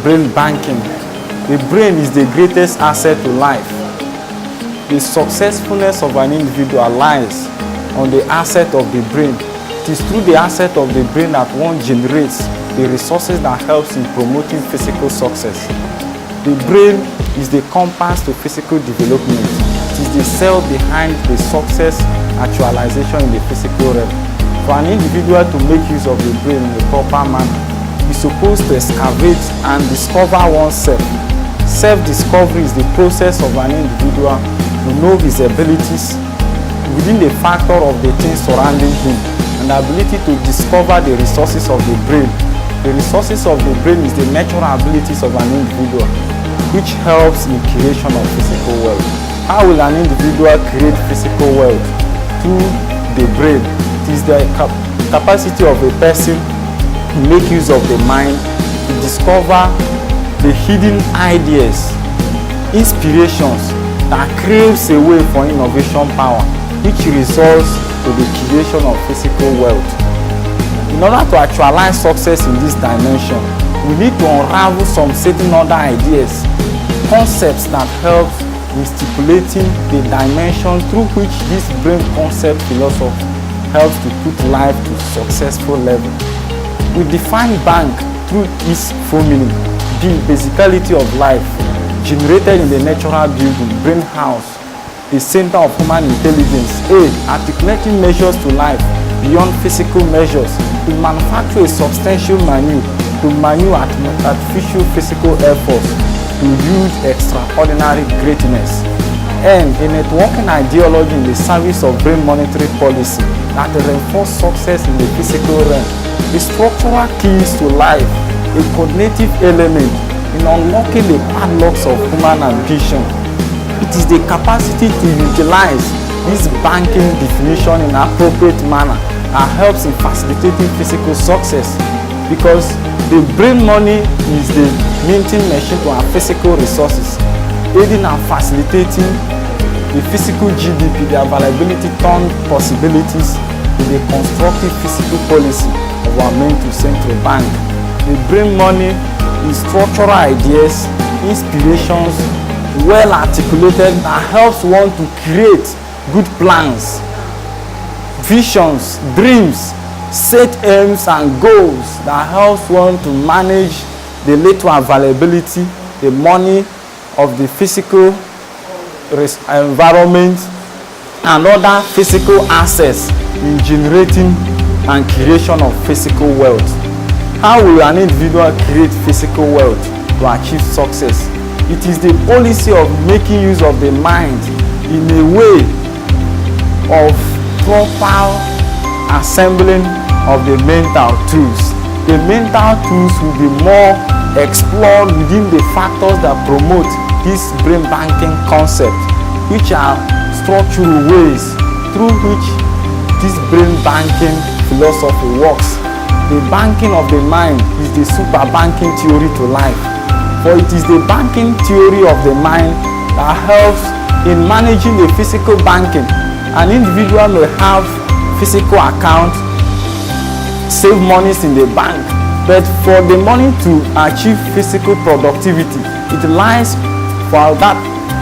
brain banking. The brain is the greatest asset to life. The successfulness of an individual lies on the asset of the brain. It is through the asset of the brain that one generates the resources that helps in promoting physical success. The brain is the compass to physical development. It is the cell behind the success actualization in the physical realm. For an individual to make use of the brain in a proper manner, he is supposed to excavate and discover oneself. Self-discovery is the process of an individual to know his abilities within the factor of the things surrounding him, and the ability to discover the resources of the brain. The resources of the brain is the natural abilities of an individual, which helps in creation of physical wealth. How will an individual create physical wealth? Through the brain. It is the capacity of a person to make use of the mind, to discover the hidden ideas, inspirations that craves a way for innovation power, which results to the creation of physical wealth. In order to actualize success in this dimension, we need to unravel some certain other ideas, concepts that help in stipulating the dimension through which this brain concept philosophy helps to put life to successful level. We define bank through its full meaning, the basicality of life, generated in the natural building, brain house, the center of human intelligence. A. Articulating measures to life beyond physical measures, to manufacture a substantial manure, to manure artificial physical efforts, to yield extraordinary greatness. And a networking ideology in the service of brain monetary policy that reinforce success in the physical realm. The structural keys to life, a cognitive element in unlocking the padlocks of human ambition. It is the capacity to utilize this banking definition in an appropriate manner that helps in facilitating physical success, because the brain money is the minting machine to our physical resources, aiding and facilitating the physical GDP, the availability turned possibilities with the constructive physical policy of our main to central bank. The brain money is structural ideas, inspirations, well articulated, that helps one to create good plans, visions, dreams, set aims and goals that helps one to manage the little availability, the money of the physical environment and other physical assets in generating and creation of physical wealth. How will an individual create physical wealth to achieve success? It is the policy of making use of the mind in a way of proper assembling of the mental tools. The mental tools will be more explored within the factors that promote this brain banking concept, which are structural ways through which this brain banking philosophy works. The banking of the mind is the super banking theory to life, for it is the banking theory of the mind that helps in managing the physical banking. An individual may have physical account, save monies in the bank, but for the money to achieve physical productivity, it lies for that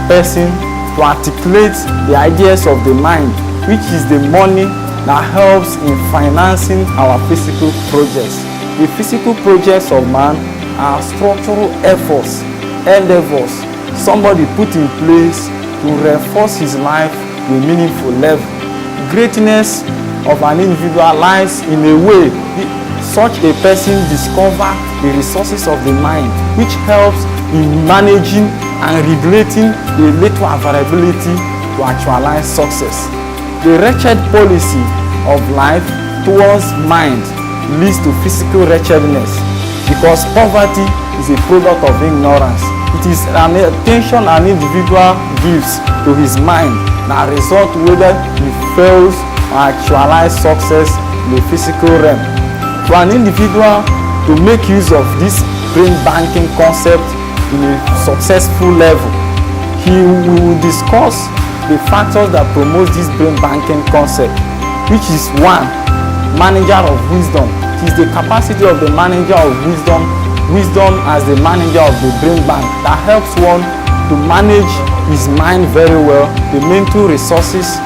person to articulate the ideas of the mind, which is the money that helps in financing our physical projects. The physical projects of man are structural efforts, endeavors, somebody put in place to reinforce his life to a meaningful level. Greatness of an individual lies in a way such a person discover the resources of the mind, which helps in managing and regulating the little availability to actualize success. The wretched policy of life towards mind leads to physical wretchedness, because poverty is a product of ignorance. It is an attention an individual gives to his mind that results whether he fails or actualize success in the physical realm. For an individual to make use of this brain banking concept in a successful level, we will discuss the factors that promote this brain banking concept, which is 1. Manager of wisdom. It is the capacity of the manager of wisdom wisdom as the manager of the brain bank that helps one to manage his mind very well, the mental resources,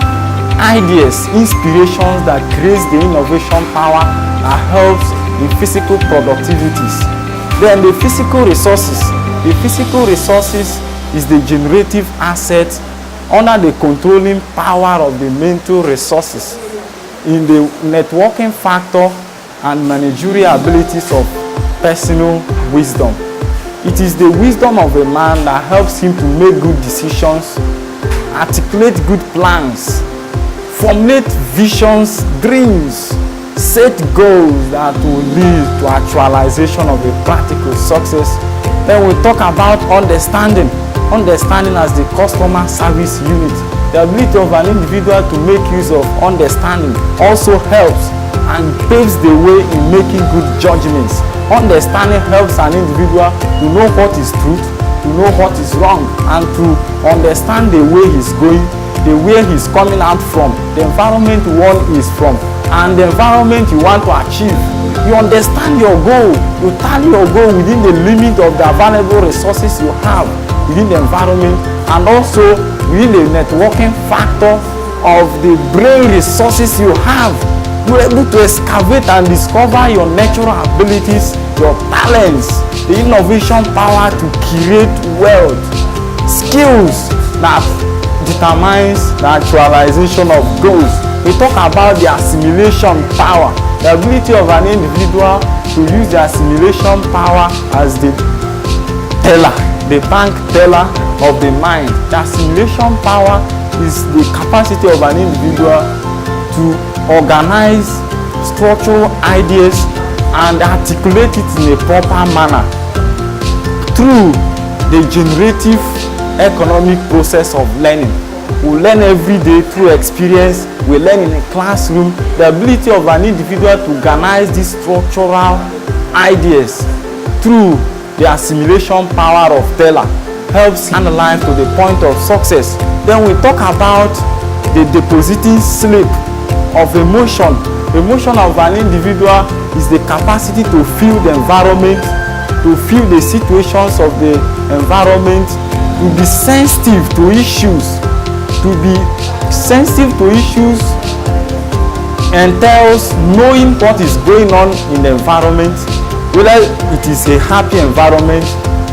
ideas, inspirations that creates the innovation power that helps in physical productivities. Then the physical resources. The physical resources is the generative asset under the controlling power of the mental resources in the networking factor and managerial abilities of personal wisdom. It is the wisdom of a man that helps him to make good decisions, articulate good plans, formulate visions, dreams, set goals that will lead to actualization of a practical success. Then we talk about understanding. Understanding as the customer service unit. The ability of an individual to make use of understanding also helps and paves the way in making good judgments. Understanding helps an individual to know what is truth, to know what is wrong, and to understand the way he's going, the way he's coming out from, the environment one is from, and the environment you want to achieve. You understand your goal, you tally your goal within the limit of the available resources you have within the environment, and also within the networking factor of the brain resources you have. You're able to excavate and discover your natural abilities, your talents, the innovation power to create wealth, skills that determines the actualization of goals. We talk about the assimilation power, the ability of an individual to use the assimilation power as the teller, the bank teller of the mind. The assimilation power is the capacity of an individual to organize structural ideas and articulate it in a proper manner through the generative economic process of learning. We learn every day through experience. We learn in a classroom. The ability of an individual to organize these structural ideas through the assimilation power of teller helps analyze to the point of success. Then we talk about the depositing slip of emotion. Emotion of an individual is the capacity to feel the environment, to feel the situations of the environment, to be sensitive to issues. To be sensitive to issues entails knowing what is going on in the environment, whether it is a happy environment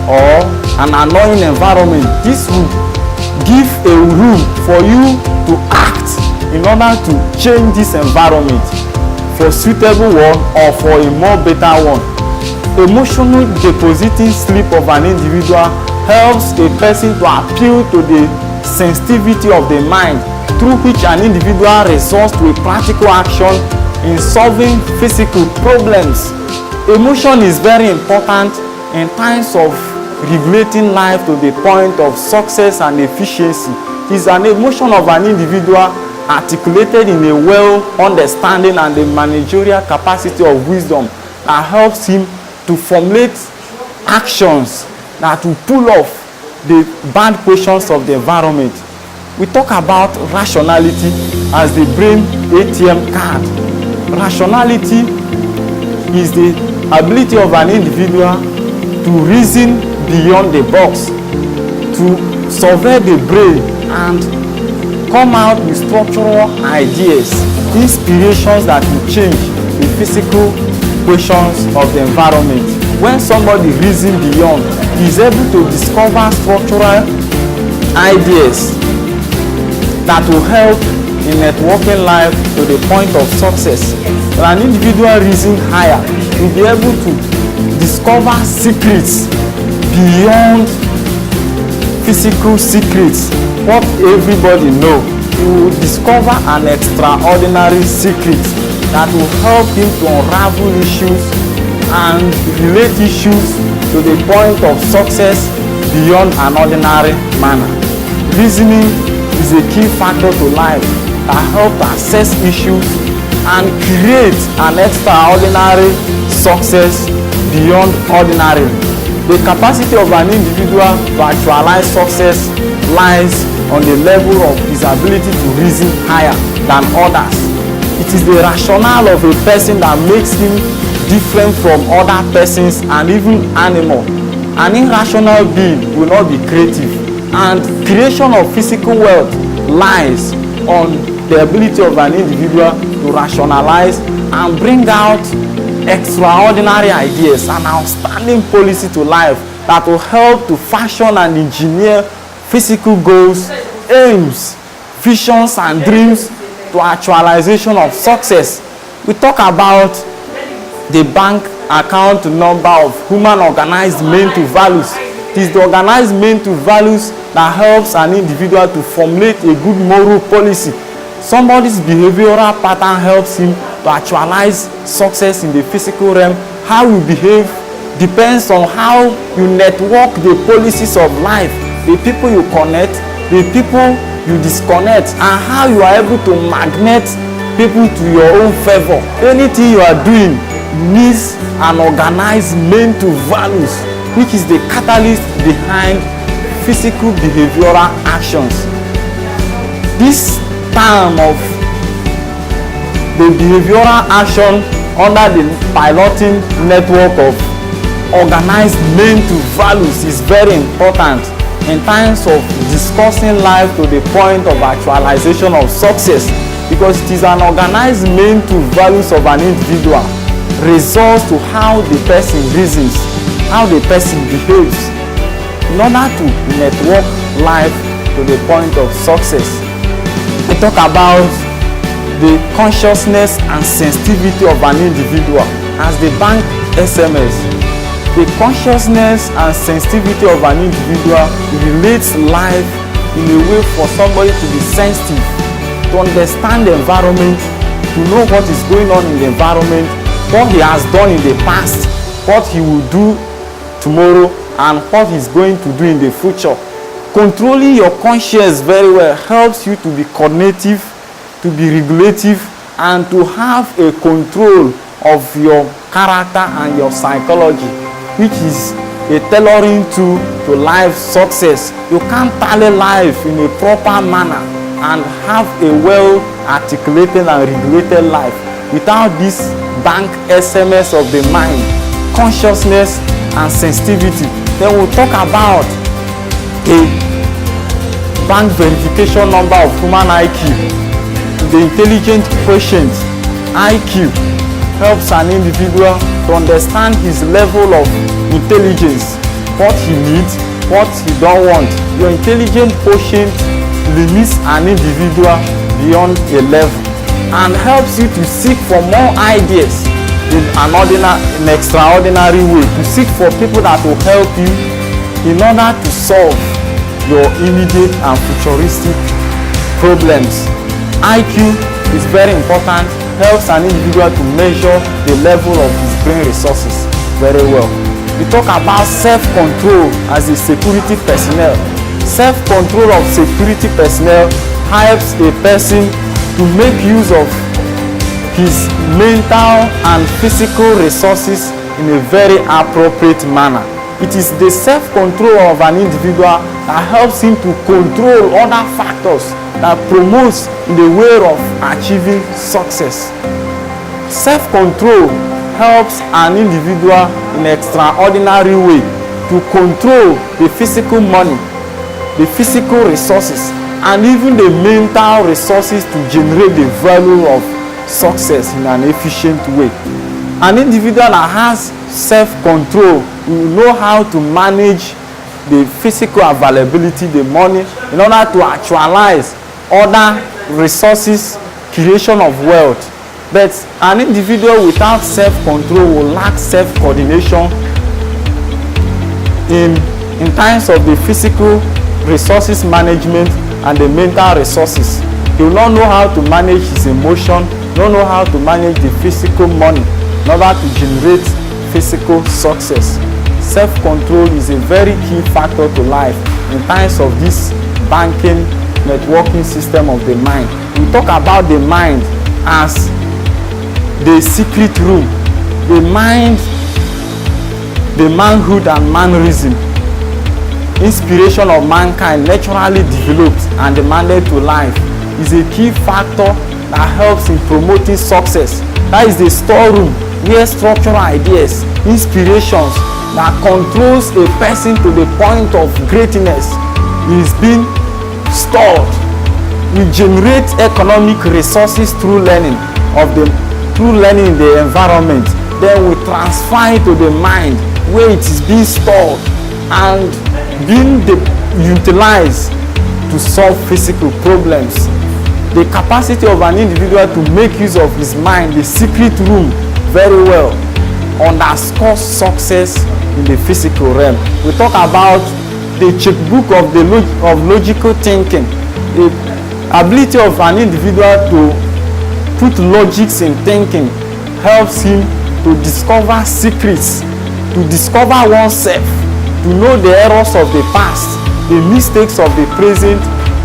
or an annoying environment. This will give a room for you to act in order to change this environment for suitable one or for a more better one. Emotional depositing slip of an individual helps a person to appeal to the sensitivity of the mind through which an individual resorts to a practical action in solving physical problems. Emotion is very important in times of regulating life to the point of success and efficiency. It is an emotion of an individual articulated in a well understanding and the managerial capacity of wisdom that helps him to formulate actions that will pull off the bad questions of the environment. We talk about rationality as the brain ATM card. Rationality is the ability of an individual to reason beyond the box, to survey the brain and come out with structural ideas, inspirations that will change the physical questions of the environment. When somebody reasons beyond, he is able to discover structural ideas that will help in networking life to the point of success. When an individual reasons higher, he will be able to discover secrets beyond physical secrets, what everybody knows. He will discover an extraordinary secret that will help him to unravel issues and relate issues to the point of success beyond an ordinary manner. Reasoning is a key factor to life that helps assess issues and create an extraordinary success beyond ordinary. The capacity of an individual to actualize success lies on the level of his ability to reason higher than others. It is the rationale of a person that makes him different from other persons and even animal. An irrational being will not be creative, and creation of physical wealth lies on the ability of an individual to rationalize and bring out extraordinary ideas and outstanding policy to life that will help to fashion and engineer physical goals, aims, visions and dreams to actualization of success. We talk about the bank account number of human organized mental values. It is the organized mental values that helps an individual to formulate a good moral policy. Somebody's behavioral pattern helps him to actualize success in the physical realm. How you behave depends on how you network the policies of life, the people you connect, the people you disconnect, and how you are able to magnet people to your own favor. Anything you are doing needs an organized mental values, which is the catalyst behind physical behavioral actions. This term of the behavioral action under the piloting network of organized mental values is very important in times of discussing life to the point of actualization of success, because it is an organized mental values of an individual results to how the person reasons, how the person behaves in order to network life to the point of success. We talk about the consciousness and sensitivity of an individual as the bank SMS. The consciousness and sensitivity of an individual relates life in a way for somebody to be sensitive, to understand the environment, to know what is going on in the environment, what he has done in the past, what he will do tomorrow, and what he's going to do in the future. Controlling your conscience very well helps you to be cognitive, to be regulative, and to have a control of your character and your psychology, which is a tailoring to life success. You can't tally life in a proper manner and have a well articulated and regulated life without this bank SMS of the mind, consciousness and sensitivity. Then we'll talk about a bank verification number of human IQ. The intelligent quotient IQ helps an individual to understand his level of intelligence, what he needs, what he don't want. Your intelligent quotient limits an individual beyond a level and helps you to seek for more ideas in an extraordinary way, to seek for people that will help you in order to solve your immediate and futuristic problems. IQ is very important, helps an individual to measure the level of his brain resources very well. We talk about self-control as a security personnel. Self-control of security personnel helps a person to make use of his mental and physical resources in a very appropriate manner. It is the self-control of an individual that helps him to control other factors that promotes in the way of achieving success. Self-control helps an individual in an extraordinary way to control the physical money, the physical resources, and even the mental resources to generate the value of success in an efficient way. An individual that has self-control will know how to manage the physical availability, the money, in order to actualize other resources, creation of wealth. But an individual without self-control will lack self-coordination in times of the physical resources management and the mental resources. He will not know how to manage his emotion, not know how to manage the physical money in order to generate physical success. Self-control is a very key factor to life in times of this banking networking system of the mind. We talk about the mind as the secret room. The mind, the manhood and mannerism, inspiration of mankind naturally developed and demanded to life is a key factor that helps in promoting success. That is the storeroom where structural ideas, inspirations that controls a person to the point of greatness is being stored. We generate economic resources through learning in the environment. Then we transfer it to the mind where it is being stored and being utilized to solve physical problems. The capacity of an individual to make use of his mind, the secret room, very well underscores success in the physical realm. We talk about the checkbook of logical thinking. The ability of an individual to put logics in thinking helps him to discover secrets, to discover oneself, to know the errors of the past, the mistakes of the present,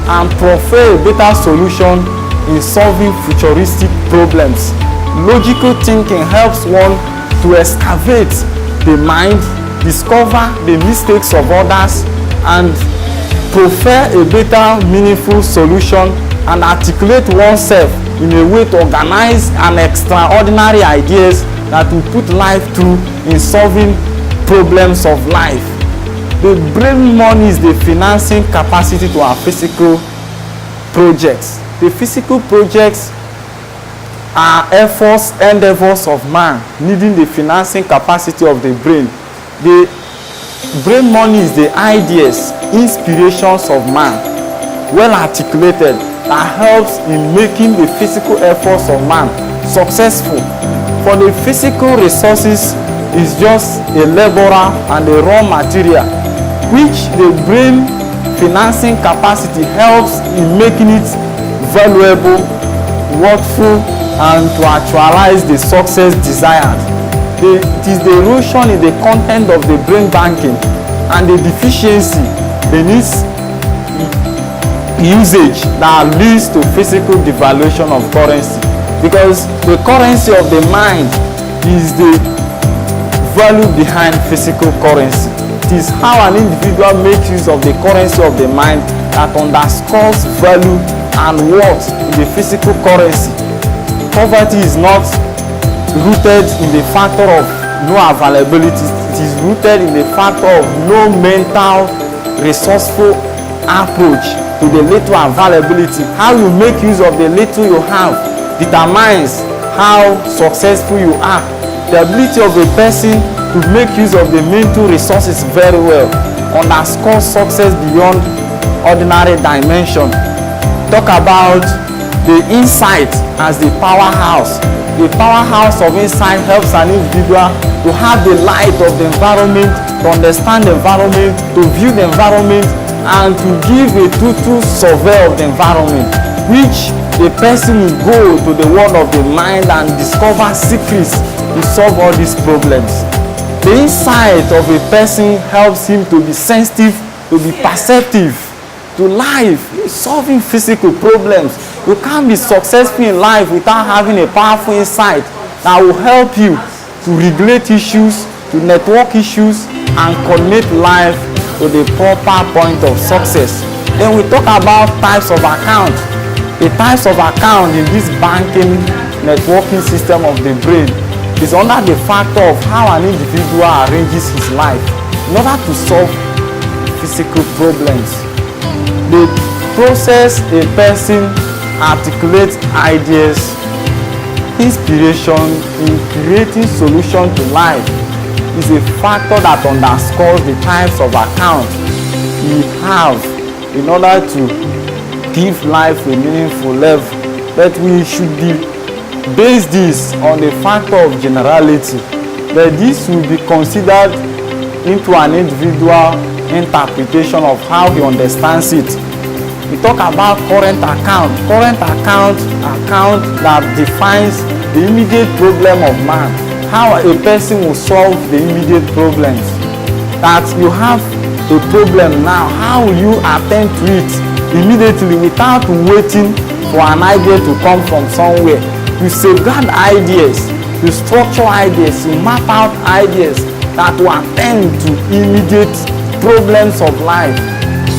and prefer a better solution in solving futuristic problems. Logical thinking helps one to excavate the mind, discover the mistakes of others, and prefer a better, meaningful solution, and articulate oneself in a way to organize an extraordinary ideas that will put life through in solving problems of life. The brain money is the financing capacity to our physical projects. The physical projects are endeavors of man needing the financing capacity of the brain. The brain money is the ideas, inspirations of man, well articulated, that helps in making the physical efforts of man successful. For the physical resources is just a laborer and a raw material, which the brain financing capacity helps in making it valuable, worthwhil, and to actualize the success desired. It is the erosion in the content of the brain banking and the deficiency in its usage that leads to physical devaluation of currency, because the currency of the mind is the value behind physical currency. It is how an individual makes use of the currency of the mind that underscores value and worth in the physical currency. Poverty is not rooted in the factor of no availability. It is rooted in the factor of no mental, resourceful approach to the little availability. How you make use of the little you have determines how successful you are. The ability of a person to make use of the mental resources very well underscores success beyond ordinary dimension. Talk about the insight as the powerhouse. The powerhouse of insight helps an individual to have the light of the environment, to understand the environment, to view the environment, and to give a total survey of the environment, which the person will go to the world of the mind and discover secrets to solve all these problems. The insight of a person helps him to be sensitive, to be perceptive to life, solving physical problems. You can't be successful in life without having a powerful insight that will help you to regulate issues, to network issues, and connect life to the proper point of success. Then we talk about types of account. The types of account in this banking networking system of the brain is under the factor of how an individual arranges his life in order to solve physical problems. The process a person articulates ideas, inspiration in creating solutions to life is a factor that underscores the types of account we have in order to give life a meaningful level. But we should base this on the factor of generality, that this will be considered into an individual interpretation of how he understands it. We talk about current account. Current account that defines the immediate problem of man. How a person will solve the immediate problems. That you have a problem now, how will you attend to it immediately without waiting for an idea to come from somewhere? You safeguard ideas, you structure ideas, you map out ideas that will attend to immediate problems of life,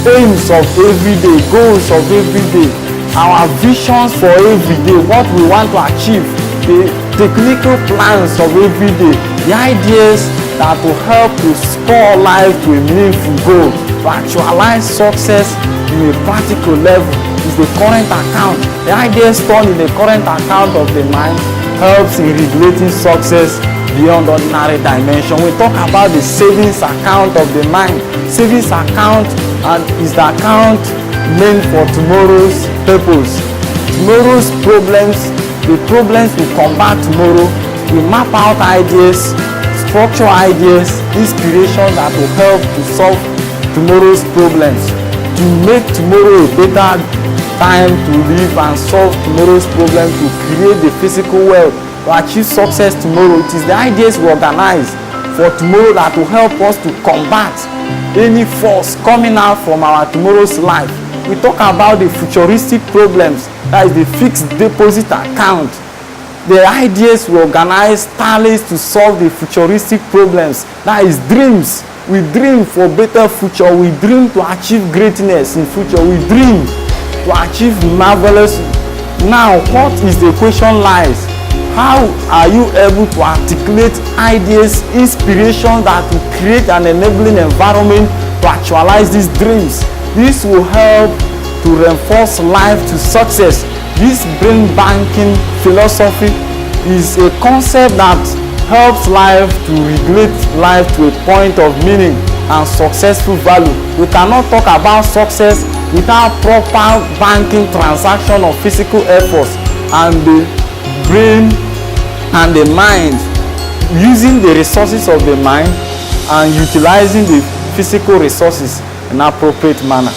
aims of every day, goals of every day, our visions for every day, what we want to achieve, the technical plans of every day, the ideas that will help you score life to a meaningful goal, to actualize success in a practical level is the current account. The ideas stored in the current account of the mind helps in regulating success beyond ordinary dimension. We talk about the savings account of the mind. Savings account is the account meant for tomorrow's purpose. Tomorrow's problems, the problems we combat tomorrow, we map out ideas, structure ideas, inspiration that will help to solve tomorrow's problems, to make tomorrow a better time to live and solve tomorrow's problem, to create the physical wealth, to achieve success tomorrow. It is the ideas we organize for tomorrow that will help us to combat any force coming out from our tomorrow's life. We talk about the futuristic problems, that is the fixed deposit account. The ideas we organize tallies to solve the futuristic problems, that is dreams. We dream for better future. We dream to achieve greatness in future. We dream to achieve marvelous. Now, what is the question lies? How are you able to articulate ideas, inspiration that will create an enabling environment to actualize these dreams? This will help to reinforce life to success. This brain banking philosophy is a concept that helps life to regulate life to a point of meaning and successful value. We cannot talk about success without proper banking transaction of physical efforts and the brain and the mind, using the resources of the mind and utilizing the physical resources in an appropriate manner.